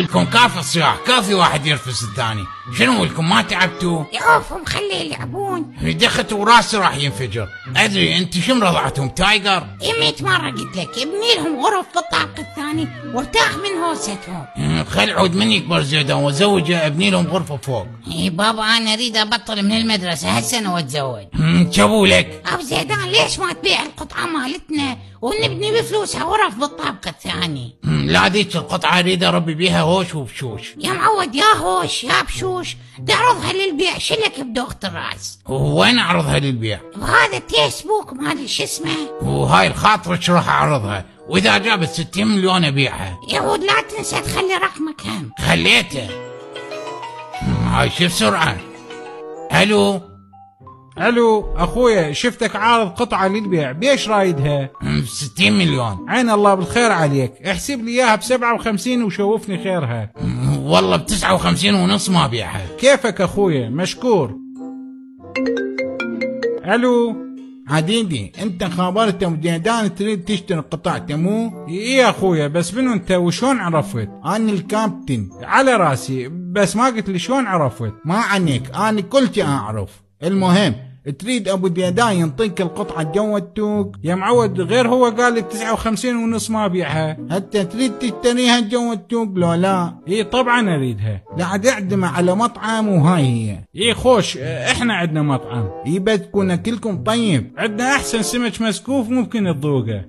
ولكم كافي الصياح، كافي واحد يرفس الثاني. شنو ولكم ما تعبتوا؟ يعوفهم خليه يلعبون. دخت وراسي راح ينفجر. ادري انت شو مرضعتهم تايجر؟ 100 مرة قلت لك ابني لهم غرف في الطابق الثاني وارتاح من هوستهم. خل عود من يكبر زيادة وزوجه ابني لهم غرفة فوق. اي بابا انا اريد ابطل من المدرسة هالسنة واتزوج. شابوا لك. ابو زيدان ليش ما تبيع القطعة مالتنا ونبني بفلوسها غرف بالطابق الثاني؟ لا ذيك القطعة اريد اربي بيها هوش وبشوش. يا معود يا هوش يا بشوش تعرضها للبيع شلك بدوخة الراس. وين اعرضها للبيع؟ بهذا الفيسبوك مالي شو اسمه. وهاي الخاطرك راح اعرضها، واذا جابت 60 مليون ابيعها. يا ود لا تنسى تخلي رقمك هم. خليته. هاي شو بسرعة. الو اخويا شفتك عارض قطعة للبيع، بيش رايدها؟ 60 مليون. عين الله بالخير عليك، احسب لي اياها ب57 وشوفني خيرها. والله ب59.5 ما بيعها. كيفك اخويا مشكور. الو عديدي انت خابرت ابو زيدان تريد تشتري قطعته مو؟ ايه يا اخويا، بس منو انت وشون عرفت؟ انا الكابتن. على راسي، بس ما قلت لي شلون عرفت. ما عنك انا كل شيء اعرف. المهم تريد ابو زيدان ينطيك القطعة جوا السوق؟ يا معود غير هو قال لي ب59.5 ما بيعها. حتى تريد تشتريها جوا السوق لو لا؟ ايه طبعا اريدها. لا اعدمها على مطعم وهاي هي. ايه خوش، احنا عندنا مطعم. ايه بس تكون اكلكم طيب. عندنا احسن سمك مسكوف ممكن تذوقه.